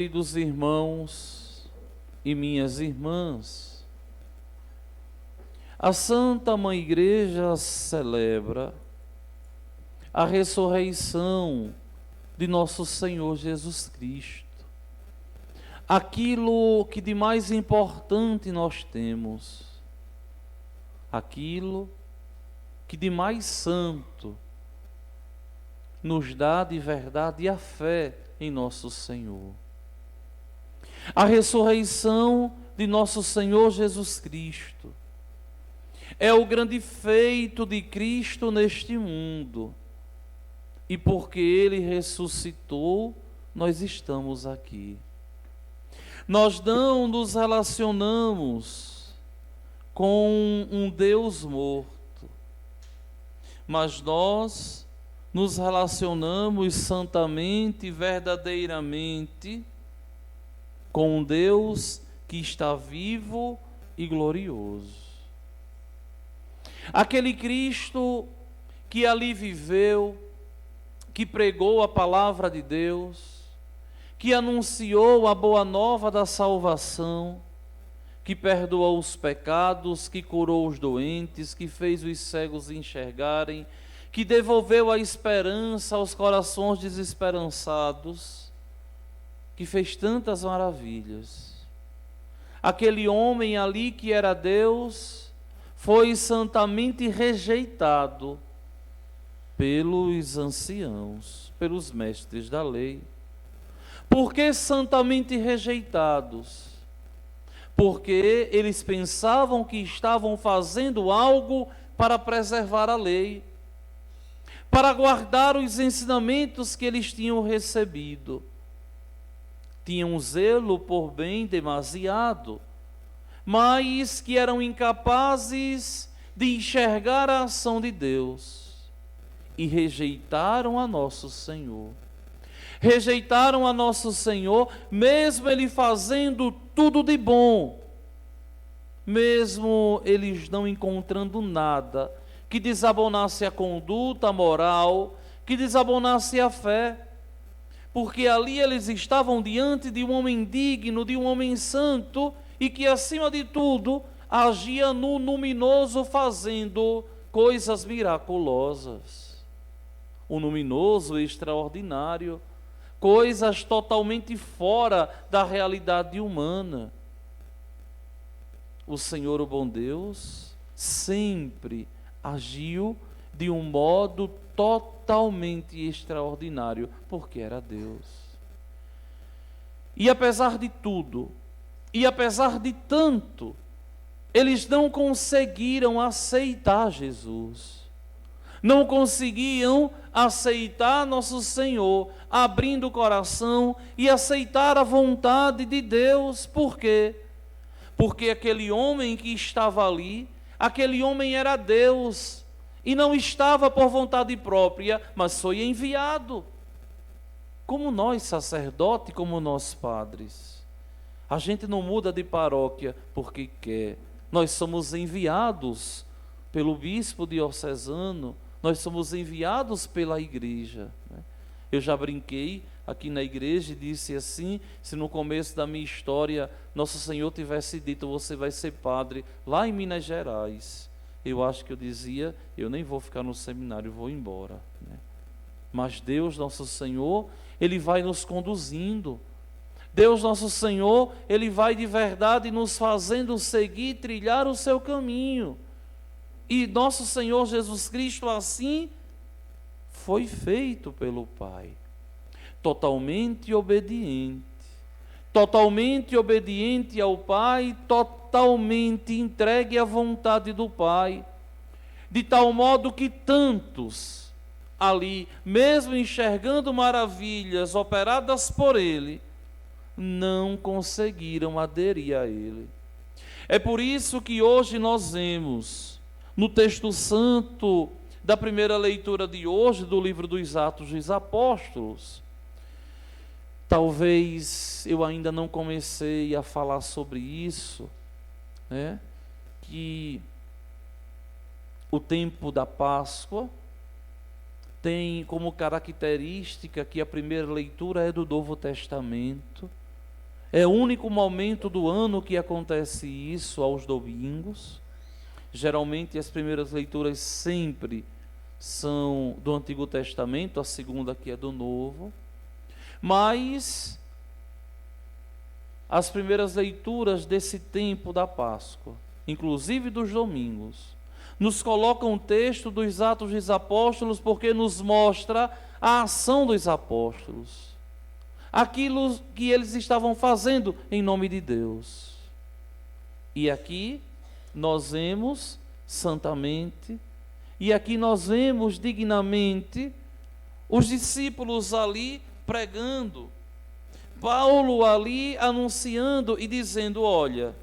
Queridos irmãos e minhas irmãs, a Santa Mãe Igreja celebra a ressurreição de nosso Senhor Jesus Cristo. Aquilo que de mais importante nós temos, aquilo que de mais santo nos dá de verdade a fé em nosso Senhor. A ressurreição de nosso Senhor Jesus Cristo é o grande feito de Cristo neste mundo. E porque Ele ressuscitou, nós estamos aqui. Nós não nos relacionamos com um Deus morto, mas nós nos relacionamos santamente e verdadeiramente com um Deus que está vivo e glorioso. Aquele Cristo que ali viveu, que pregou a palavra de Deus, que anunciou a boa nova da salvação, que perdoou os pecados, que curou os doentes, que fez os cegos enxergarem, que devolveu a esperança aos corações desesperançados, que fez tantas maravilhas. Aquele homem ali que era Deus foi santamente rejeitado pelos anciãos, pelos mestres da lei. Por que santamente rejeitados? Porque eles pensavam que estavam fazendo algo para preservar a lei, para guardar os ensinamentos que eles tinham recebido. Tinham zelo por bem demasiado, mas que eram incapazes de enxergar a ação de Deus e rejeitaram a nosso Senhor. Rejeitaram a nosso Senhor, mesmo Ele fazendo tudo de bom, mesmo eles não encontrando nada que desabonasse a conduta, a moral, que desabonasse a fé. Porque ali eles estavam diante de um homem digno, de um homem santo, e que acima de tudo agia no luminoso fazendo coisas miraculosas. O luminoso extraordinário, coisas totalmente fora da realidade humana. O Senhor, o bom Deus, sempre agiu de um modo totalmente extraordinário, porque era Deus. E apesar de tudo, e apesar de tanto, eles não conseguiram aceitar Jesus. Não conseguiam aceitar nosso Senhor, abrindo o coração e aceitar a vontade de Deus. Por quê? Porque aquele homem que estava ali, aquele homem era Deus, e não estava por vontade própria, mas foi enviado. Como nós, sacerdotes, como nós, padres. A gente não muda de paróquia porque quer. Nós somos enviados pelo bispo diocesano, nós somos enviados pela igreja. Eu já brinquei aqui na igreja e disse assim, se no começo da minha história Nosso Senhor tivesse dito, você vai ser padre lá em Minas Gerais, eu acho que eu dizia, eu nem vou ficar no seminário, vou embora. Mas Deus, nosso Senhor, Ele vai nos conduzindo. Deus, nosso Senhor, Ele vai de verdade nos fazendo seguir, trilhar o seu caminho. E nosso Senhor Jesus Cristo assim foi feito pelo Pai. Totalmente obediente ao Pai, totalmente entregue à vontade do Pai, de tal modo que tantos ali, mesmo enxergando maravilhas operadas por Ele, não conseguiram aderir a Ele. É por isso que hoje nós vemos, no texto santo da primeira leitura de hoje, do livro dos Atos dos Apóstolos, talvez eu ainda não comecei a falar sobre isso, que o tempo da Páscoa tem como característica que a primeira leitura é do Novo Testamento, É o único momento do ano que acontece isso, aos domingos. Geralmente as primeiras leituras sempre são do Antigo Testamento, a segunda que é do Novo. Mas as primeiras leituras desse tempo da Páscoa, inclusive dos domingos, nos colocam o texto dos Atos dos Apóstolos, porque nos mostra a ação dos apóstolos, aquilo que eles estavam fazendo em nome de Deus. E aqui nós vemos santamente, e aqui nós vemos dignamente os discípulos ali pregando, Paulo ali anunciando e dizendo: olha,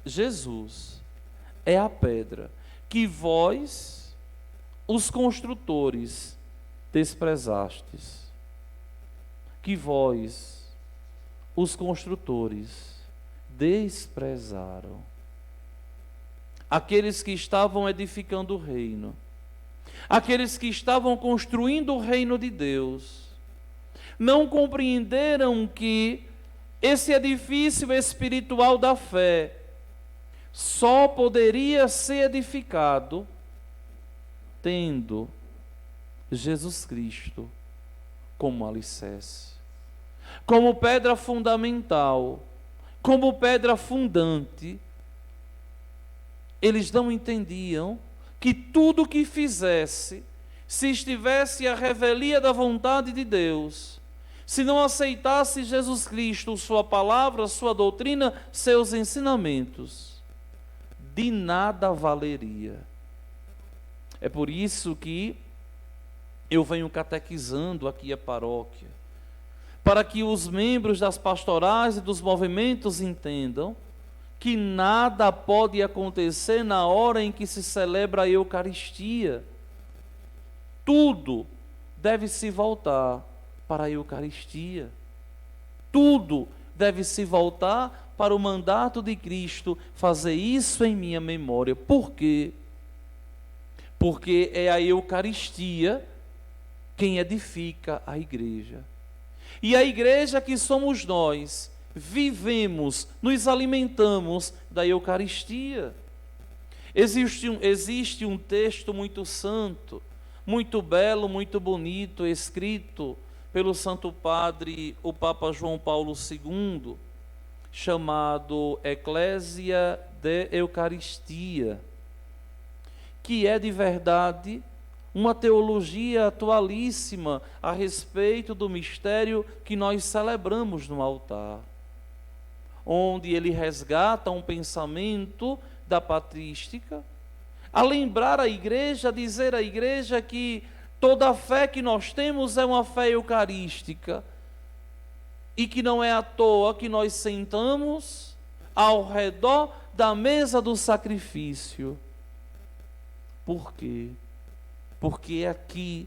Jesus é a pedra que vós, os construtores, desprezastes. Que vós, os construtores, desprezaram. Aqueles que estavam edificando o reino, aqueles que estavam construindo o reino de Deus, não compreenderam que esse edifício espiritual da fé só poderia ser edificado tendo Jesus Cristo como alicerce, como pedra fundamental, como pedra fundante. Eles não entendiam que tudo que fizesse, se estivesse à revelia da vontade de Deus, se não aceitasse Jesus Cristo, sua palavra, sua doutrina, seus ensinamentos, de nada valeria. É por isso que eu venho catequizando aqui a paróquia, para que os membros das pastorais e dos movimentos entendam que nada pode acontecer na hora em que se celebra a Eucaristia. Tudo deve se voltar para a Eucaristia. Tudo deve se voltar para o mandato de Cristo, fazer isso em minha memória. Por quê? Porque é a Eucaristia quem edifica a igreja. E a igreja que somos nós, vivemos, nos alimentamos da Eucaristia. Existe um texto muito santo, muito belo, muito bonito, escrito pelo Santo Padre, o Papa João Paulo II, chamado Ecclesia de Eucaristia, que é de verdade uma teologia atualíssima a respeito do mistério que nós celebramos no altar, onde ele resgata um pensamento da patrística, a lembrar a igreja, a dizer à igreja que toda a fé que nós temos é uma fé eucarística, e que não é à toa que nós sentamos ao redor da mesa do sacrifício. Por quê? Porque é aqui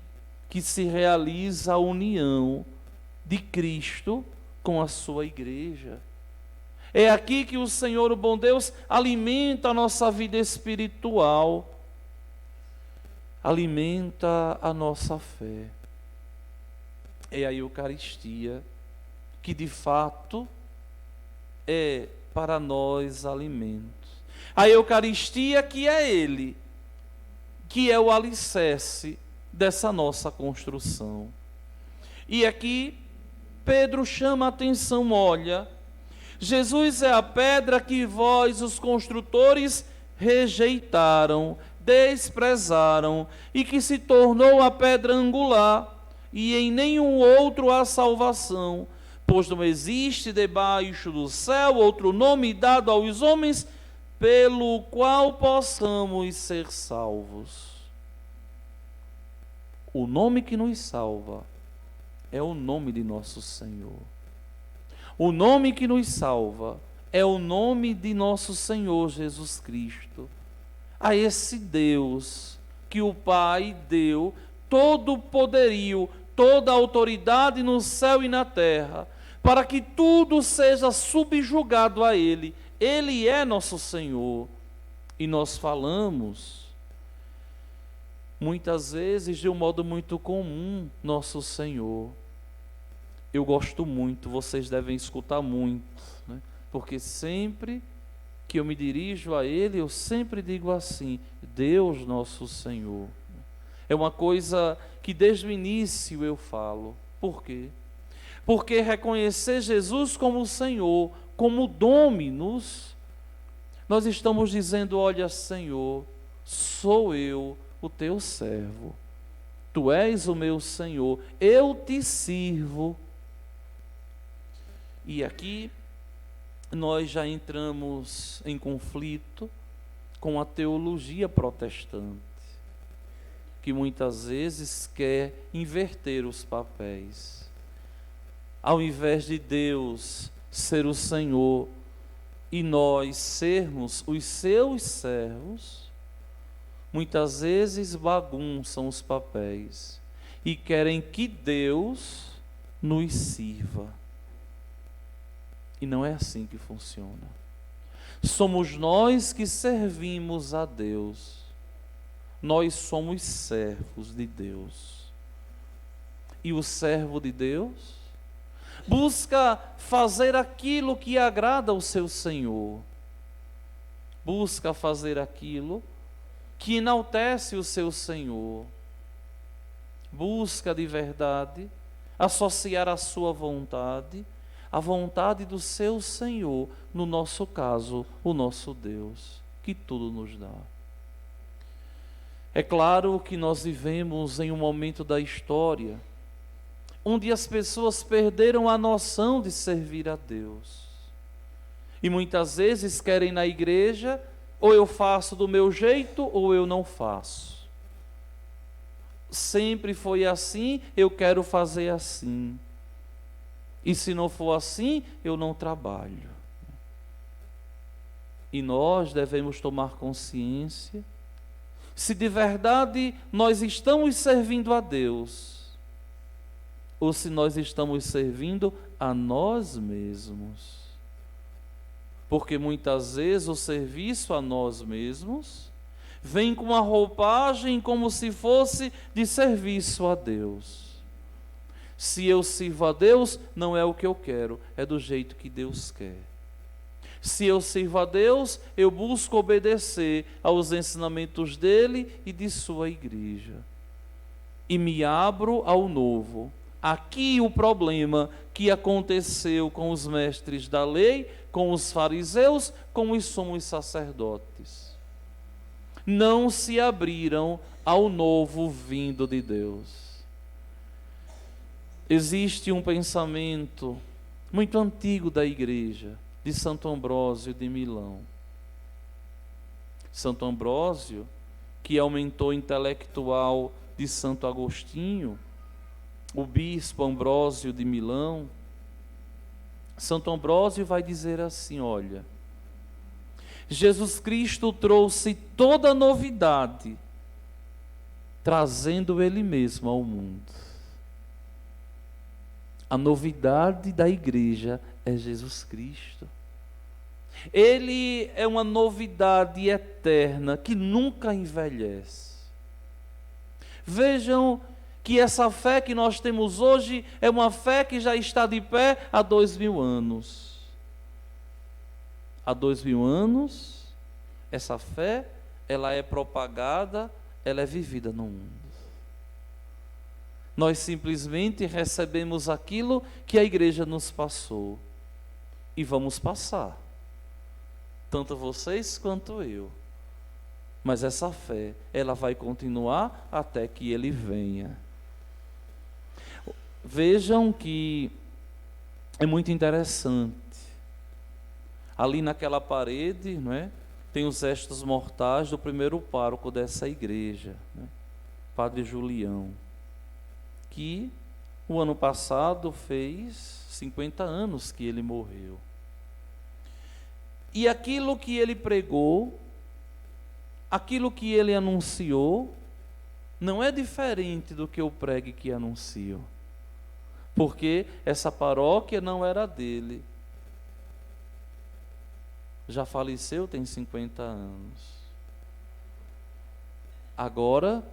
que se realiza a união de Cristo com a sua igreja. É aqui que o Senhor, o bom Deus, alimenta a nossa vida espiritual, alimenta a nossa fé. É a Eucaristia que de fato é para nós alimento. A Eucaristia que é Ele, que é o alicerce dessa nossa construção. E aqui Pedro chama a atenção: olha, Jesus é a pedra que vós, os construtores, rejeitaram, desprezaram, e que se tornou a pedra angular, e em nenhum outro há salvação, pois não existe debaixo do céu outro nome dado aos homens pelo qual possamos ser salvos. O nome que nos salva é o nome de nosso Senhor. O nome que nos salva é o nome de nosso Senhor Jesus Cristo. A esse Deus que o Pai deu todo o poderio, toda a autoridade no céu e na terra, para que tudo seja subjugado a Ele. Ele é nosso Senhor. E nós falamos, muitas vezes, de um modo muito comum, nosso Senhor. eu gosto muito, vocês devem escutar muito, né? Porque sempre que eu me dirijo a Ele, eu sempre digo assim: Deus nosso Senhor. É uma coisa que desde o início eu falo. Por quê? Porque reconhecer Jesus como o Senhor, como Dominus, nós estamos dizendo: olha, Senhor, sou eu o teu servo, tu és o meu Senhor, eu te sirvo. E aqui nós já entramos em conflito com a teologia protestante, que muitas vezes quer inverter os papéis. Ao invés de Deus ser o Senhor e nós sermos os seus servos, muitas vezes bagunçam os papéis e querem que Deus nos sirva. E não é assim que funciona. Somos nós que servimos a Deus. Nós somos servos de Deus. E o servo de Deus busca fazer aquilo que agrada ao seu Senhor. Busca fazer aquilo que enaltece o seu Senhor. Busca de verdade associar a sua vontade à vontade do seu Senhor, no nosso caso, o nosso Deus, que tudo nos dá. É claro que nós vivemos em um momento da história onde as pessoas perderam a noção de servir a Deus. E muitas vezes querem na igreja, ou eu faço do meu jeito, ou eu não faço. Sempre foi assim, eu quero fazer assim. E se não for assim, eu não trabalho. E nós devemos tomar consciência se de verdade nós estamos servindo a Deus, ou se nós estamos servindo a nós mesmos. Porque muitas vezes o serviço a nós mesmos vem com uma roupagem como se fosse de serviço a Deus. Se eu sirvo a Deus, não é o que eu quero, é do jeito que Deus quer. Se eu sirvo a Deus, eu busco obedecer aos ensinamentos dele e de sua igreja. E me abro ao novo. Aqui o problema que aconteceu com os mestres da lei, com os fariseus, com os sumos sacerdotes. Não se abriram ao novo vindo de Deus. Existe um pensamento muito antigo da igreja, de Santo Ambrósio de Milão. Santo Ambrósio, que é o mentor intelectual de Santo Agostinho, o bispo Ambrósio de Milão. Santo Ambrósio vai dizer assim: olha, Jesus Cristo trouxe toda a novidade, trazendo Ele mesmo ao mundo. A novidade da igreja é Jesus Cristo. Ele é uma novidade eterna que nunca envelhece. Vejam que essa fé que nós temos hoje é uma fé que já está de pé há 2000 anos. Há 2000 anos, essa fé, ela é propagada, ela é vivida no mundo. Nós simplesmente recebemos aquilo que a igreja nos passou e vamos passar, tanto vocês quanto eu. Mas essa fé, ela vai continuar até que Ele venha. Vejam que é muito interessante. Ali naquela parede, não é, tem os restos mortais do primeiro pároco dessa igreja, né, Padre Julião, que o ano passado fez 50 anos que ele morreu. E aquilo que ele pregou, aquilo que ele anunciou, não é diferente do que eu prego e que anuncio. Porque essa paróquia não era dele. Já faleceu, tem 50 anos. Agora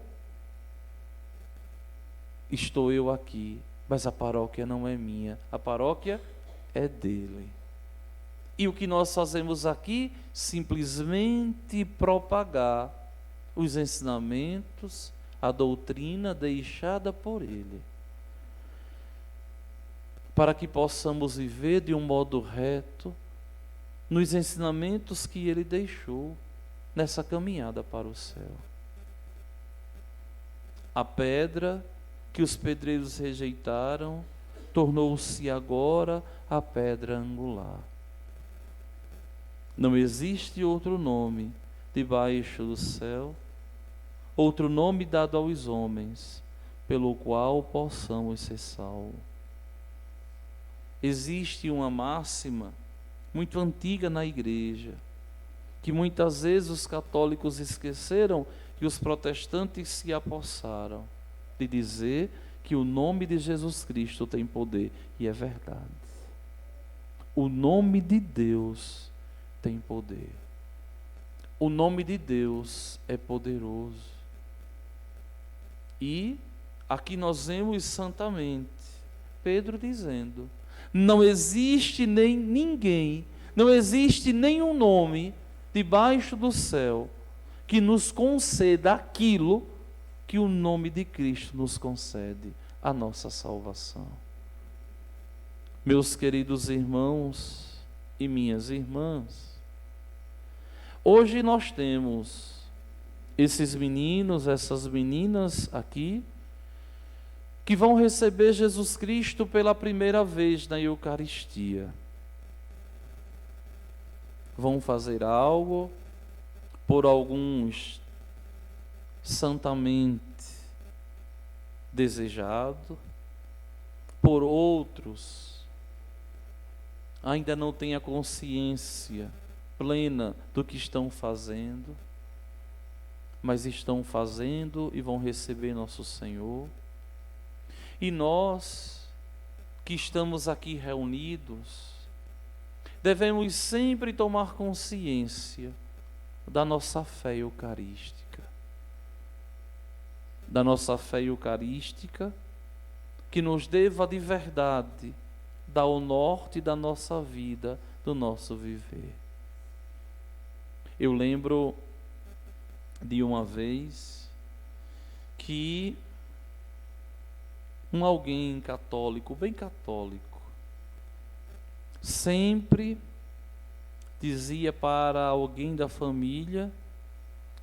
estou eu aqui Mas a paróquia não é minha, a paróquia é dele. E o que nós fazemos aqui? Simplesmente propagar os ensinamentos, a doutrina deixada por ele, para que possamos viver de um modo reto nos ensinamentos que ele deixou nessa caminhada para o céu. A pedra que os pedreiros rejeitaram tornou-se agora a pedra angular. Não existe outro nome debaixo do céu, outro nome dado aos homens, pelo qual possamos ser salvos. Existe uma máxima muito antiga na igreja, que muitas vezes os católicos esqueceram e os protestantes se apossaram de dizer que o nome de Jesus Cristo tem poder, e é verdade. O nome de Deus tem poder. O nome de Deus é poderoso. E aqui nós vemos santamente Pedro dizendo: não existe nem ninguém, não existe nenhum nome debaixo do céu que nos conceda aquilo que o nome de Cristo nos concede, a nossa salvação. Meus queridos irmãos e minhas irmãs, hoje nós temos esses meninos, essas meninas aqui, que vão receber Jesus Cristo pela primeira vez na Eucaristia. Vão fazer algo, por alguns santamente desejado, por outros ainda não têm a consciência plena do que estão fazendo, mas estão fazendo e vão receber nosso Senhor. E nós que estamos aqui reunidos, devemos sempre tomar consciência da nossa fé eucarística. Da nossa fé eucarística, que nos deva de verdade dar o norte da nossa vida, do nosso viver. Eu lembro de uma vez que alguém católico, bem católico, sempre dizia para alguém da família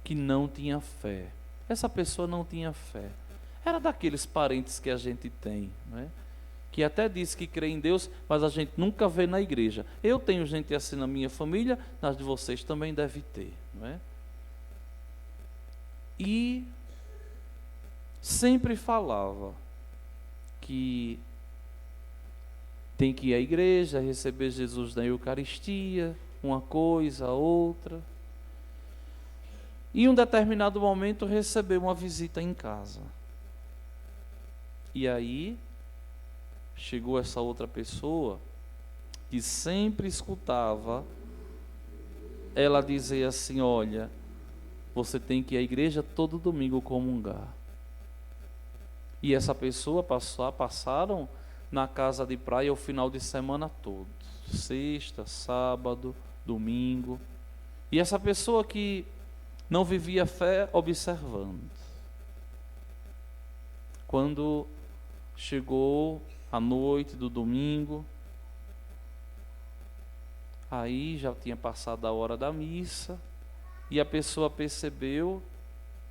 que não tinha fé. Essa pessoa não tinha fé. Era daqueles parentes que a gente tem, não é? Que até diz que crê em Deus, mas a gente nunca vê na igreja. Eu tenho gente assim na minha família, nas de vocês também deve ter, não é? E sempre falava que tem que ir à igreja, receber Jesus na Eucaristia, uma coisa, outra. E em um determinado momento recebeu uma visita em casa. E aí chegou essa outra pessoa que sempre escutava ela dizer assim: olha, você tem que ir à igreja todo domingo comungar. E essa pessoa passaram na casa de praia o final de semana todo, sexta, sábado, domingo. E essa pessoa que não vivia fé observando. Quando chegou a noite do domingo, aí já tinha passado a hora da missa, e a pessoa percebeu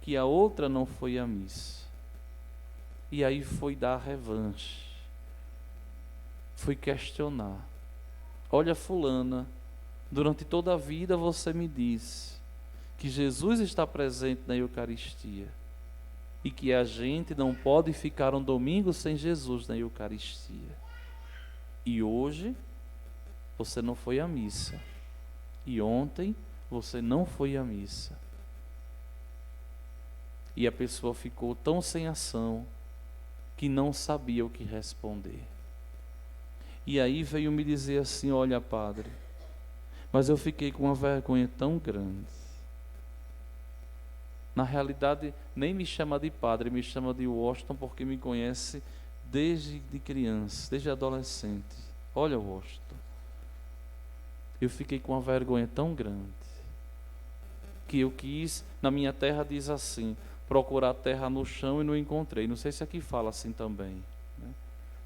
que a outra não foi à missa. E aí foi dar revanche, foi questionar: olha, fulana, durante toda a vida você me disse que Jesus está presente na Eucaristia e que a gente não pode ficar um domingo sem Jesus na Eucaristia. E hoje você não foi à missa. E ontem você não foi à missa. E a pessoa ficou tão sem ação que não sabia o que responder. E aí veio me dizer assim: olha, padre, mas eu fiquei com uma vergonha tão grande. Na realidade, nem me chama de padre, me chama de Washington, porque me conhece desde de criança, desde adolescente. Olha o rosto. Eu fiquei com uma vergonha tão grande que eu quis, na minha terra diz assim, procurar terra no chão e não encontrei. Não sei se aqui fala assim também, né?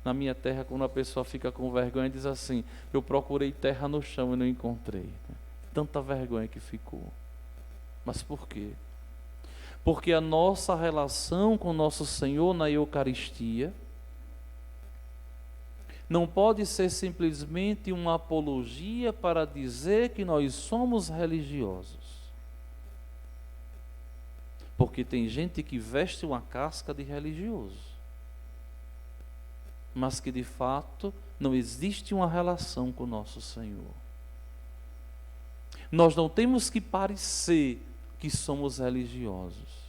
Na minha terra, quando a pessoa fica com vergonha, diz assim, eu procurei terra no chão e não encontrei, né? Tanta vergonha que ficou. Mas por quê? Porque a nossa relação com nosso Senhor na Eucaristia não pode ser simplesmente uma apologia para dizer que nós somos religiosos. Porque tem gente que veste uma casca de religioso, mas que de fato não existe uma relação com nosso Senhor. Nós não temos que parecer que somos religiosos.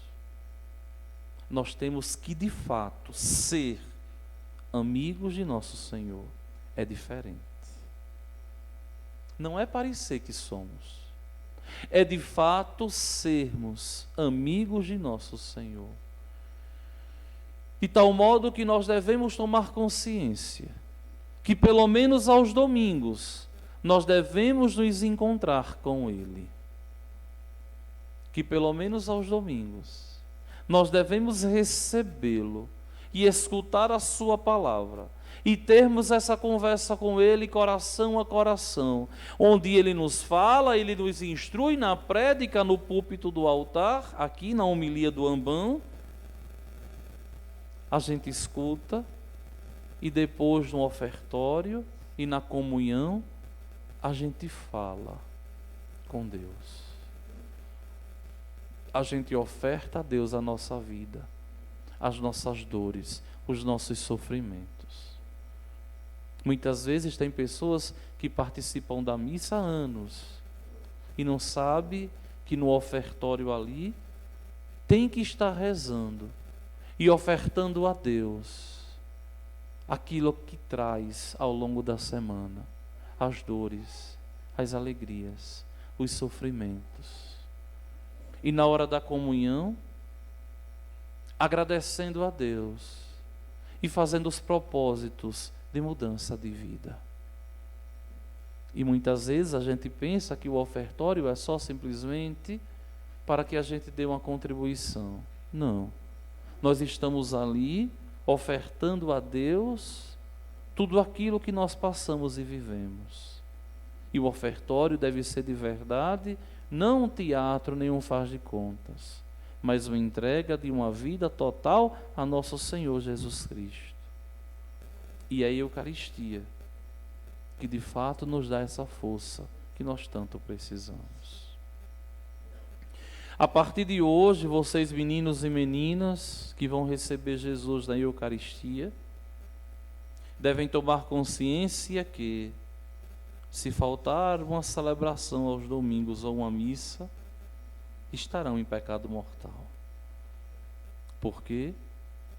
Nós temos que de fato ser amigos de nosso Senhor. É diferente. Não é parecer que somos. É de fato sermos amigos de nosso Senhor. De tal modo que nós devemos tomar consciência que pelo menos aos domingos nós devemos nos encontrar com Ele. Que pelo menos aos domingos nós devemos recebê-lo e escutar a sua palavra, e termos essa conversa com Ele coração a coração, onde Ele nos fala, Ele nos instrui na prédica, no púlpito do altar, aqui na homilia do ambão, a gente escuta, e depois no ofertório e na comunhão, a gente fala com Deus. A gente oferta a Deus a nossa vida, as nossas dores, os nossos sofrimentos. Muitas vezes tem pessoas que participam da missa há anos e não sabe que no ofertório ali tem que estar rezando e ofertando a Deus aquilo que traz ao longo da semana, as dores, as alegrias, os sofrimentos. E na hora da comunhão, agradecendo a Deus e fazendo os propósitos de mudança de vida. E muitas vezes a gente pensa que o ofertório é só simplesmente para que a gente dê uma contribuição. Não. Nós estamos ali ofertando a Deus tudo aquilo que nós passamos e vivemos. E o ofertório deve ser de verdade, não um teatro, nem um faz de contas, mas uma entrega de uma vida total a nosso Senhor Jesus Cristo. E é a Eucaristia que de fato nos dá essa força que nós tanto precisamos. A partir de hoje, vocês meninos e meninas que vão receber Jesus na Eucaristia, devem tomar consciência que, se faltar uma celebração aos domingos ou uma missa, estarão em pecado mortal. Por quê?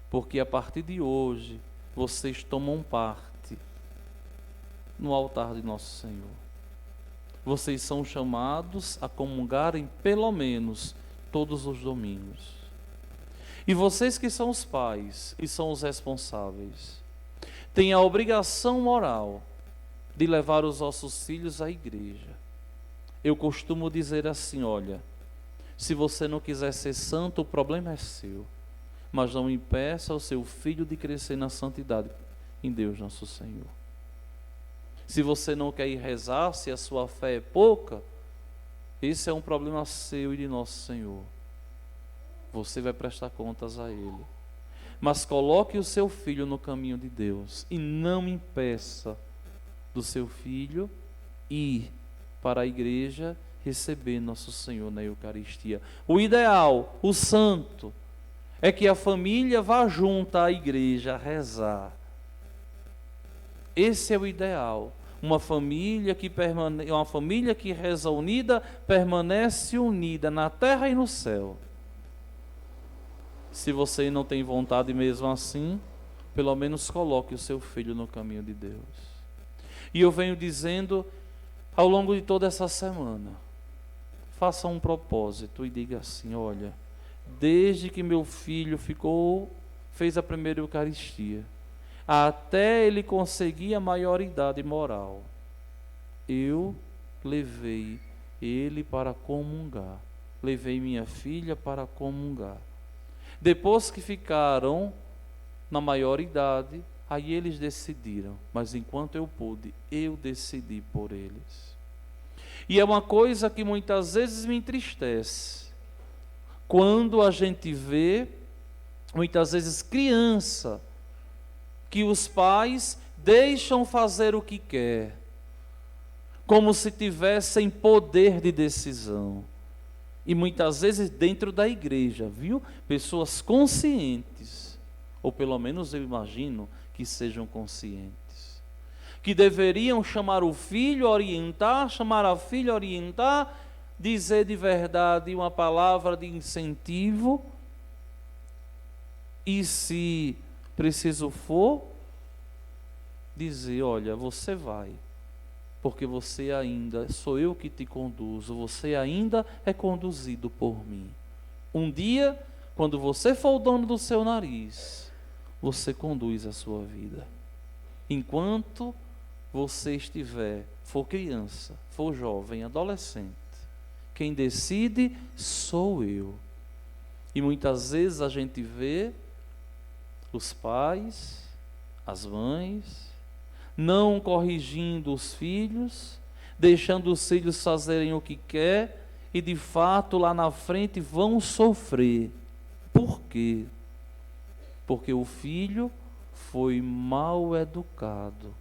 Porque a partir de hoje, vocês tomam parte no altar de nosso Senhor. Vocês são chamados a comungarem pelo menos todos os domingos. E vocês que são os pais e são os responsáveis, têm a obrigação moral de levar os vossos filhos à igreja. Eu costumo dizer assim, olha, se você não quiser ser santo, o problema é seu, mas não impeça o seu filho de crescer na santidade em Deus nosso Senhor. Se você não quer ir rezar, se a sua fé é pouca, esse é um problema seu e de nosso Senhor. Você vai prestar contas a Ele. Mas coloque o seu filho no caminho de Deus e não impeça do seu filho ir para a igreja receber nosso Senhor na Eucaristia. O ideal, o santo, é que a família vá junto à igreja rezar. Esse é o ideal. Uma família que reza unida, permanece unida na terra e no céu. Se você não tem vontade mesmo assim, pelo menos coloque o seu filho no caminho de Deus. E eu venho dizendo ao longo de toda essa semana, faça um propósito e diga assim, olha, desde que meu filho fez a primeira Eucaristia, até ele conseguir a maioridade moral. Eu levei ele para comungar, levei minha filha para comungar. Depois que ficaram na maioridade, aí eles decidiram, mas enquanto eu pude, eu decidi por eles. E é uma coisa que muitas vezes me entristece, quando a gente vê, muitas vezes criança, que os pais deixam fazer o que quer, como se tivessem poder de decisão. E muitas vezes dentro da igreja, viu? Pessoas conscientes, ou pelo menos eu imagino que sejam conscientes, que deveriam chamar o filho, orientar, chamar a filha, orientar, dizer de verdade uma palavra de incentivo, e se preciso for, dizer, olha, você vai, porque você ainda, sou eu que te conduzo, você ainda é conduzido por mim. Um dia, quando você for o dono do seu nariz, você conduz a sua vida. Enquanto você for criança, for jovem, adolescente, quem decide sou eu. E muitas vezes a gente vê os pais, as mães, não corrigindo os filhos, deixando os filhos fazerem o que quer, e de fato lá na frente vão sofrer. Por quê? Porque o filho foi mal educado.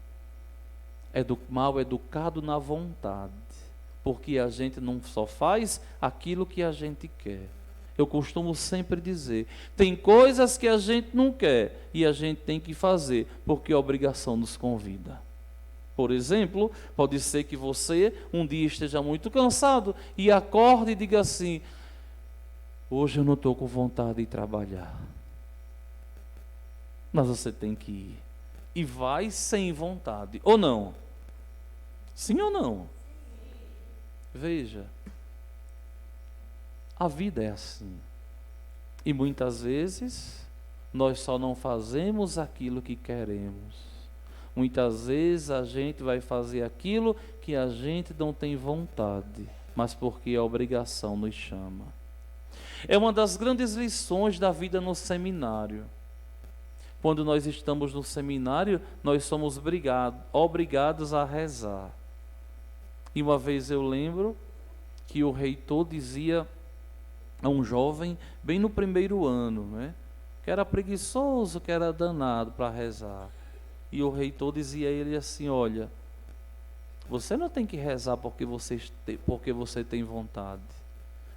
Mal educado na vontade. Porque a gente não só faz aquilo que a gente quer. Eu costumo sempre dizer, tem coisas que a gente não quer e a gente tem que fazer, porque a obrigação nos convida. Por exemplo, pode ser que você um dia esteja muito cansado e acorde e diga assim, hoje eu não estou com vontade de trabalhar. Mas você tem que ir. E vai sem vontade, ou não? Sim ou não? Veja, a vida é assim. E muitas vezes nós só não fazemos aquilo que queremos. Muitas vezes a gente vai fazer aquilo que a gente não tem vontade, mas porque a obrigação nos chama. É uma das grandes lições da vida no seminário. Quando nós estamos no seminário, nós somos obrigados a rezar. E uma vez eu lembro que o reitor dizia a um jovem, bem no primeiro ano, né, que era preguiçoso, que era danado para rezar. E o reitor dizia a ele assim, olha, você não tem que rezar porque você tem vontade.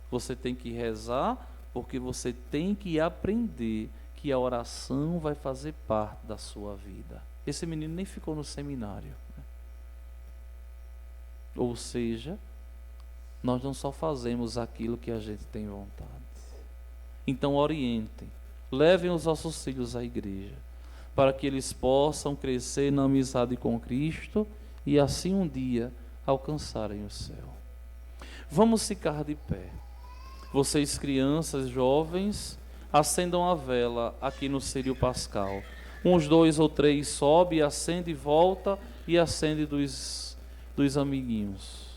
Você tem que rezar porque você tem que aprender que a oração vai fazer parte da sua vida. Esse menino nem ficou no seminário, né? Ou seja, nós não só fazemos aquilo que a gente tem vontade. Então orientem, levem os nossos filhos à igreja, para que eles possam crescer na amizade com Cristo e assim um dia alcançarem o céu. Vamos ficar de pé. Vocês crianças, jovens, acendam a vela aqui no Círio Pascal. Uns 2 ou 3 sobe, acende e volta, e acende dos amiguinhos.